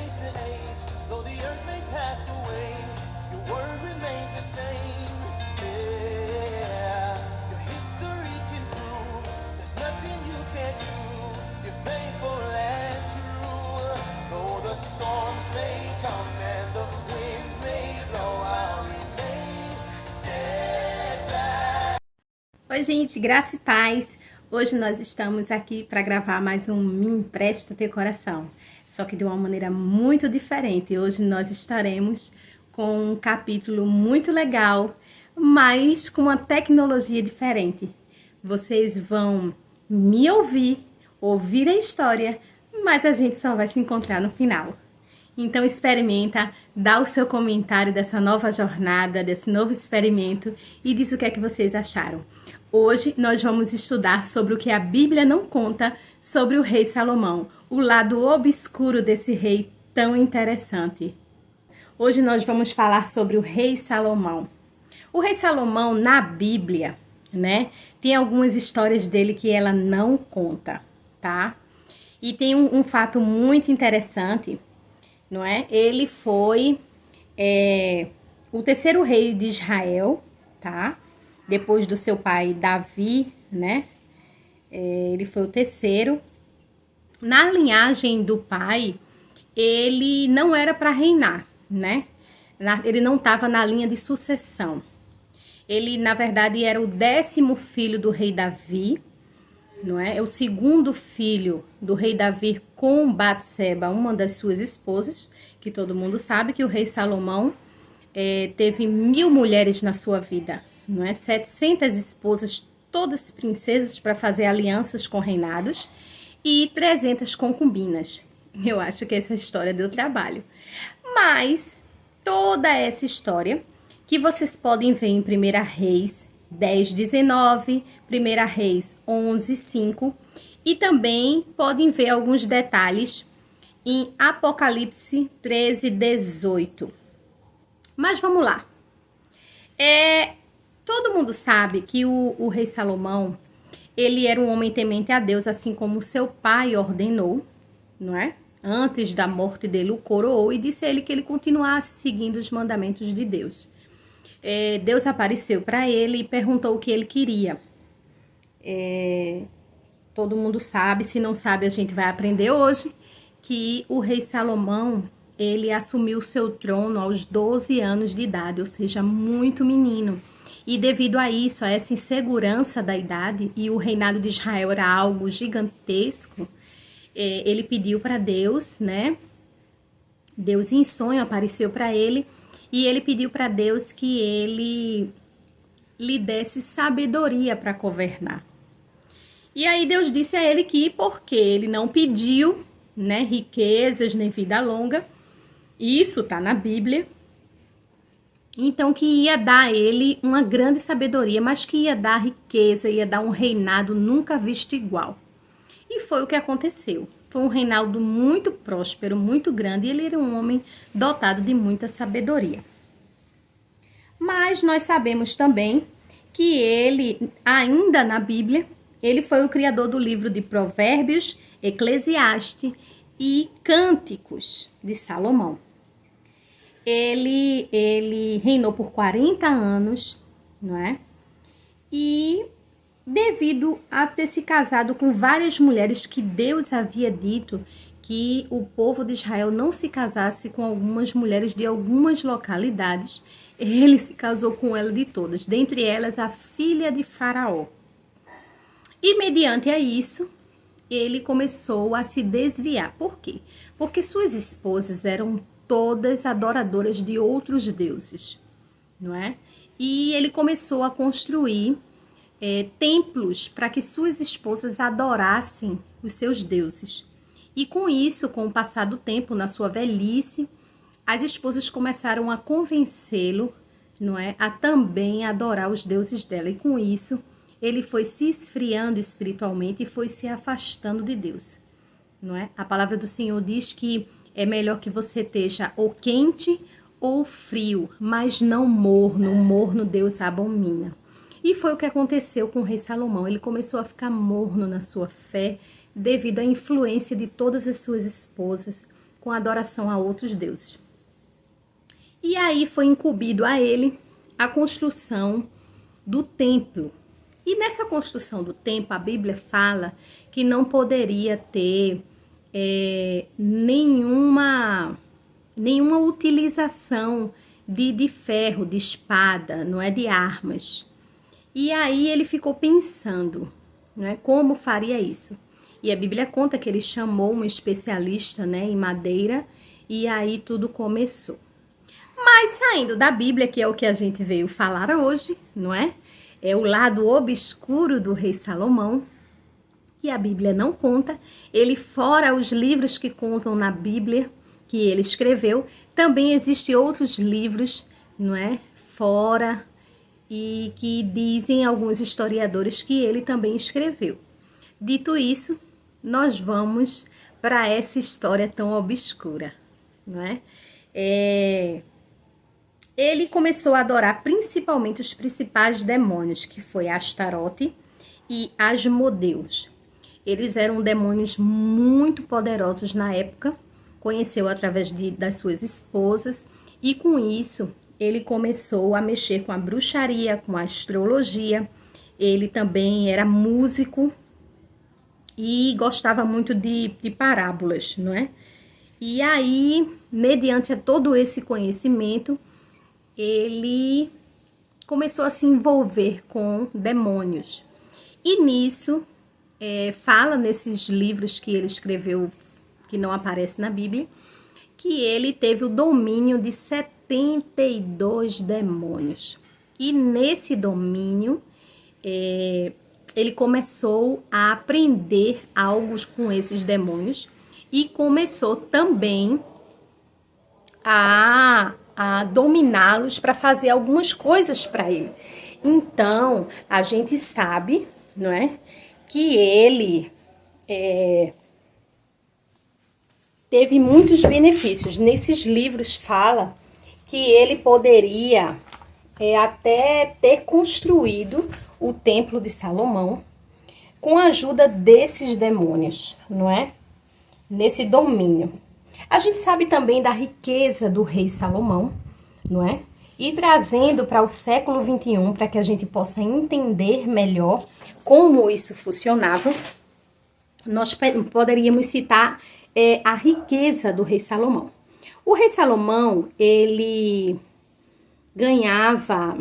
ancient age, though the earth may pass away, your word remains the same. Yeah, your history can prove there's nothing you can't do. You're faithful and true. Though the storms may come and the winds may blow, I'll remain steadfast. Oi, gente, graça e paz. Hoje nós estamos aqui para gravar mais um Me Empresta Teu Coração, só que de uma maneira muito diferente. Hoje nós estaremos com um capítulo muito legal, mas com uma tecnologia diferente. Vocês vão me ouvir a história, mas a gente só vai se encontrar no final. Então experimenta, dá o seu comentário dessa nova jornada, desse novo experimento e diz o que é que vocês acharam. Hoje nós vamos estudar sobre o que a Bíblia não conta sobre o rei Salomão, o lado obscuro desse rei tão interessante. Hoje nós vamos falar sobre o rei Salomão. O rei Salomão na Bíblia, né, tem algumas histórias dele que ela não conta, tá? E tem um fato muito interessante, não é? Ele foi o terceiro rei de Israel, tá? Depois do seu pai Davi, né? Ele foi o terceiro. Na linhagem do pai, ele não era para reinar, né? Ele não estava na linha de sucessão. Ele, na verdade, era o 10º filho do rei Davi, não é? É o segundo filho do rei Davi com Batseba, uma das suas esposas, que todo mundo sabe que o rei Salomão teve 1000 mulheres na sua vida, não é? 700 esposas, todas princesas para fazer alianças com reinados e 300 concubinas. Eu acho que essa história deu trabalho. Mas toda essa história que vocês podem ver em 1 Reis 10:19, 1 Reis 11:5 e também podem ver alguns detalhes em Apocalipse 13:18. Mas vamos lá. Todo mundo sabe que o rei Salomão, ele era um homem temente a Deus, assim como seu pai ordenou, não é? Antes da morte dele, o coroou e disse a ele que ele continuasse seguindo os mandamentos de Deus. Deus apareceu para ele e perguntou o que ele queria. Todo mundo sabe, se não sabe a gente vai aprender hoje, que o rei Salomão, ele assumiu seu trono aos 12 anos de idade, ou seja, muito menino. E devido a isso, a essa insegurança da idade, e o reinado de Israel era algo gigantesco, ele pediu para Deus, né? Deus em sonho apareceu para ele, e ele pediu para Deus que ele lhe desse sabedoria para governar. E aí Deus disse a ele que porque ele não pediu, né, riquezas nem vida longa, isso tá na Bíblia, então que ia dar a ele uma grande sabedoria, mas que ia dar riqueza, ia dar um reinado nunca visto igual. E foi o que aconteceu. Foi um reinado muito próspero, muito grande, e ele era um homem dotado de muita sabedoria. Mas nós sabemos também que ele, ainda na Bíblia, ele foi o criador do livro de Provérbios, Eclesiastes e Cânticos de Salomão. Ele reinou por 40 anos, não é? E devido a ter se casado com várias mulheres que Deus havia dito que o povo de Israel não se casasse com algumas mulheres de algumas localidades, ele se casou com ela de todas, dentre elas a filha de Faraó. E mediante a isso, ele começou a se desviar. Por quê? Porque suas esposas eram todas adoradoras de outros deuses, não é? E ele começou a construir templos para que suas esposas adorassem os seus deuses. E com isso, com o passar do tempo, na sua velhice, as esposas começaram a convencê-lo, não é, a também adorar os deuses dela. E com isso, ele foi se esfriando espiritualmente e foi se afastando de Deus, não é? A palavra do Senhor diz que é melhor que você esteja ou quente ou frio, mas não morno. Morno Deus abomina. E foi o que aconteceu com o rei Salomão. Ele começou a ficar morno na sua fé devido à influência de todas as suas esposas, com adoração a outros deuses. E aí foi incumbido a ele a construção do templo. E nessa construção do templo, a Bíblia fala que não poderia ter nenhuma utilização de ferro, de espada, não é, de armas. E aí ele ficou pensando, né, como faria isso. E a Bíblia conta que ele chamou um especialista, né, em madeira, e aí tudo começou. Mas saindo da Bíblia, que é o que a gente veio falar hoje, não é? É o lado obscuro do rei Salomão, que a Bíblia não conta. Ele, fora os livros que contam na Bíblia, que ele escreveu, também existem outros livros, não é? Fora, e que dizem alguns historiadores que ele também escreveu. Dito isso, nós vamos para essa história tão obscura, não é? Ele começou a adorar principalmente os principais demônios, que foi Astarote e Asmodeus. Eles eram demônios muito poderosos na época, conheceu através das suas esposas, e com isso ele começou a mexer com a bruxaria, com a astrologia. Ele também era músico e gostava muito de parábolas, não é? E aí, mediante todo esse conhecimento, ele começou a se envolver com demônios. E nisso, fala nesses livros que ele escreveu, que não aparece na Bíblia, que ele teve o domínio de 72 demônios. E nesse domínio, ele começou a aprender algo com esses demônios e começou também a dominá-los para fazer algumas coisas para ele. Então, a gente sabe, não é, que ele teve muitos benefícios. Nesses livros fala que ele poderia até ter construído o Templo de Salomão com a ajuda desses demônios, não é? Nesse domínio. A gente sabe também da riqueza do rei Salomão, não é? E trazendo para o século 21, para que a gente possa entender melhor como isso funcionava, nós poderíamos citar a riqueza do rei Salomão. O rei Salomão, ele ganhava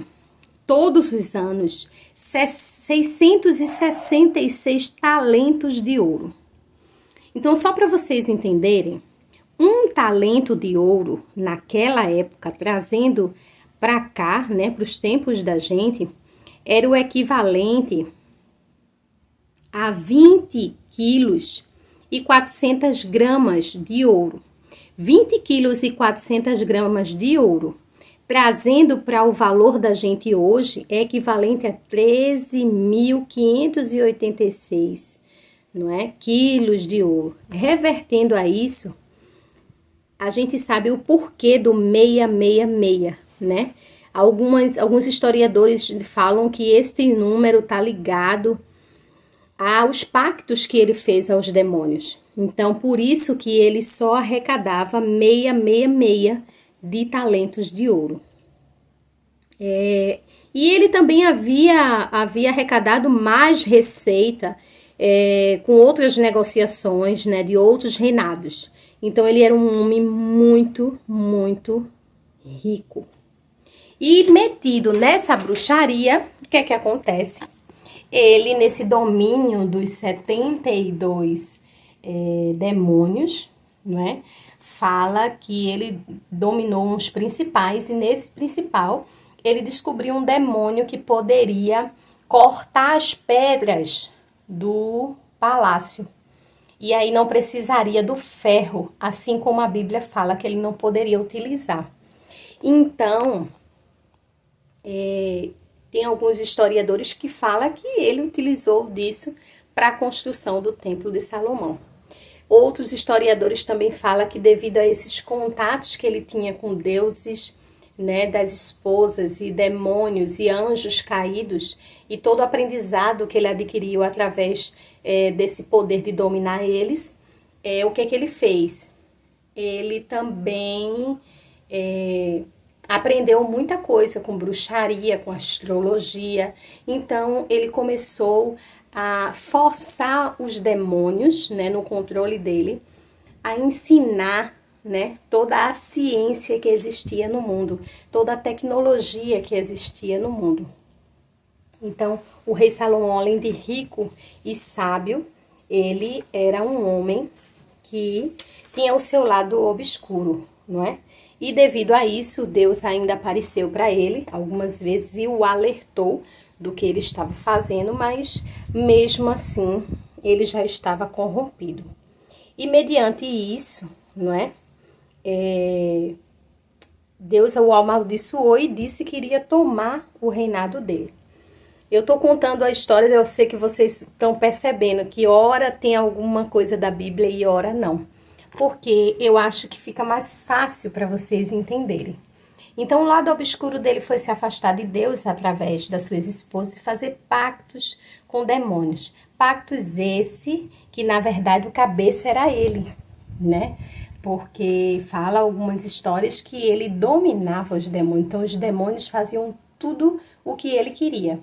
todos os anos 666 talentos de ouro. Então, só para vocês entenderem, um talento de ouro naquela época, trazendo para cá, né, para os tempos da gente, era o equivalente a 20 quilos e 400 gramas de ouro. 20 quilos e 400 gramas de ouro, trazendo para o valor da gente hoje, é equivalente a 13.586, não é? Quilos de ouro. Revertendo a isso, a gente sabe o porquê do 666, né? Alguns historiadores falam que este número está ligado aos pactos que ele fez aos demônios. Então, por isso que ele só arrecadava 666 de talentos de ouro. E ele também havia arrecadado mais receita com outras negociações, né, de outros reinados. Então, ele era um homem muito, muito rico. E metido nessa bruxaria, o que é que acontece? Ele, nesse domínio dos 72 demônios, não é? Fala que ele dominou uns principais, e nesse principal ele descobriu um demônio que poderia cortar as pedras do palácio. E aí não precisaria do ferro, assim como a Bíblia fala que ele não poderia utilizar. Então, tem alguns historiadores que falam que ele utilizou disso para a construção do Templo de Salomão. Outros historiadores também falam que devido a esses contatos que ele tinha com deuses, né, das esposas e demônios e anjos caídos, e todo o aprendizado que ele adquiriu através desse poder de dominar eles, o que é que ele fez? ele também aprendeu muita coisa com bruxaria, com astrologia. Então, ele começou a forçar os demônios, né, no controle dele, a ensinar, né, toda a ciência que existia no mundo, toda a tecnologia que existia no mundo. Então, o rei Salomão, além de rico e sábio, ele era um homem que tinha o seu lado obscuro, não é? E devido a isso, Deus ainda apareceu para ele algumas vezes e o alertou do que ele estava fazendo, mas mesmo assim, ele já estava corrompido. E mediante isso, não é? Deus o amaldiçoou e disse que iria tomar o reinado dele. Eu estou contando a história, eu sei que vocês estão percebendo que ora tem alguma coisa da Bíblia e ora não. Porque eu acho que fica mais fácil para vocês entenderem. Então, o lado obscuro dele foi se afastar de Deus através das suas esposas e fazer pactos com demônios. Pactos esse que, na verdade, o cabeça era ele, né? Porque fala algumas histórias que ele dominava os demônios. Então, os demônios faziam tudo o que ele queria.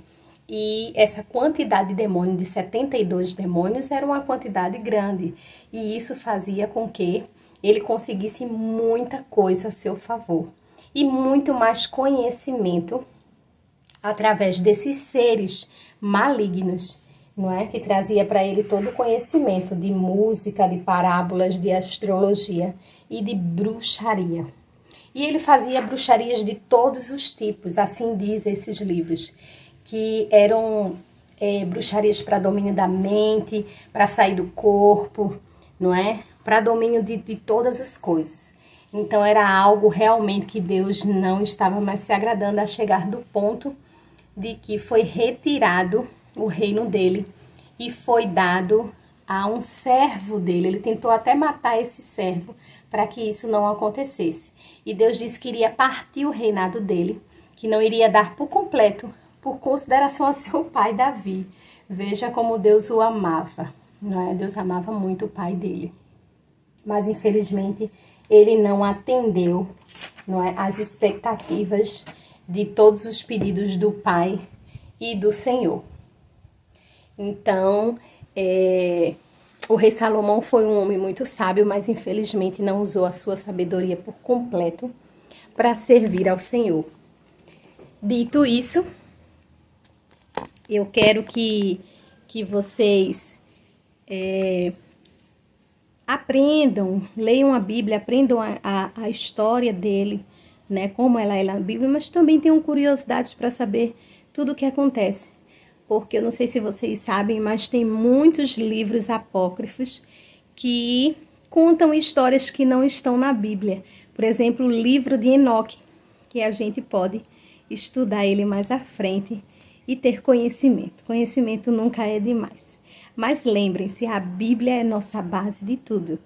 E essa quantidade de demônios, de 72 demônios, era uma quantidade grande. E isso fazia com que ele conseguisse muita coisa a seu favor. E muito mais conhecimento através desses seres malignos, não é? Que trazia para ele todo o conhecimento de música, de parábolas, de astrologia e de bruxaria. E ele fazia bruxarias de todos os tipos, assim diz esses livros, que eram bruxarias para domínio da mente, para sair do corpo, não é? Para domínio de todas as coisas. Então era algo realmente que Deus não estava mais se agradando, a chegar do ponto de que foi retirado o reino dele e foi dado a um servo dele. Ele tentou até matar esse servo para que isso não acontecesse. E Deus disse que iria partir o reinado dele, que não iria dar por completo, por consideração a seu pai Davi. Veja como Deus o amava, não é? Deus amava muito o pai dele. Mas infelizmente ele não atendeu, não é, às expectativas de todos os pedidos do pai e do Senhor. Então, o rei Salomão foi um homem muito sábio, mas infelizmente não usou a sua sabedoria por completo para servir ao Senhor. Dito isso, eu quero que vocês aprendam, leiam a Bíblia, aprendam a história dele, né, como ela é na Bíblia, mas também tenham curiosidades para saber tudo o que acontece. Porque eu não sei se vocês sabem, mas tem muitos livros apócrifos que contam histórias que não estão na Bíblia. Por exemplo, o livro de Enoque, que a gente pode estudar ele mais à frente e ter conhecimento. Conhecimento nunca é demais. Mas lembrem-se, a Bíblia é nossa base de tudo,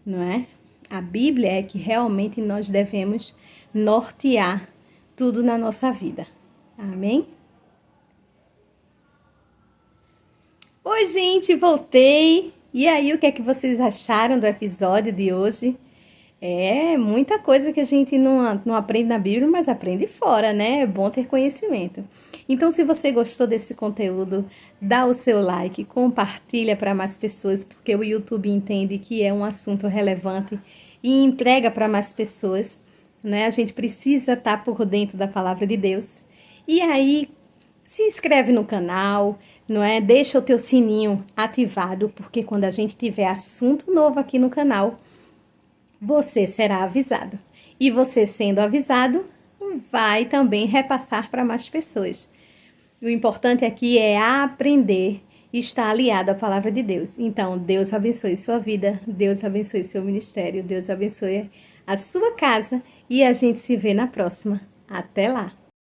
não é? A Bíblia é que realmente nós devemos nortear tudo na nossa vida. Amém? Oi, gente, voltei. E aí, o que é que vocês acharam do episódio de hoje? É muita coisa que a gente não aprende na Bíblia, mas aprende fora, né? É bom ter conhecimento. Então, se você gostou desse conteúdo, dá o seu like, compartilha para mais pessoas, porque o YouTube entende que é um assunto relevante e entrega para mais pessoas, né? A gente precisa estar por dentro da palavra de Deus. E aí, se inscreve no canal, não é? Deixa o teu sininho ativado, porque quando a gente tiver assunto novo aqui no canal, você será avisado. E você sendo avisado, vai também repassar para mais pessoas. O importante aqui é aprender e estar aliado à palavra de Deus. Então, Deus abençoe sua vida, Deus abençoe seu ministério, Deus abençoe a sua casa e a gente se vê na próxima. Até lá!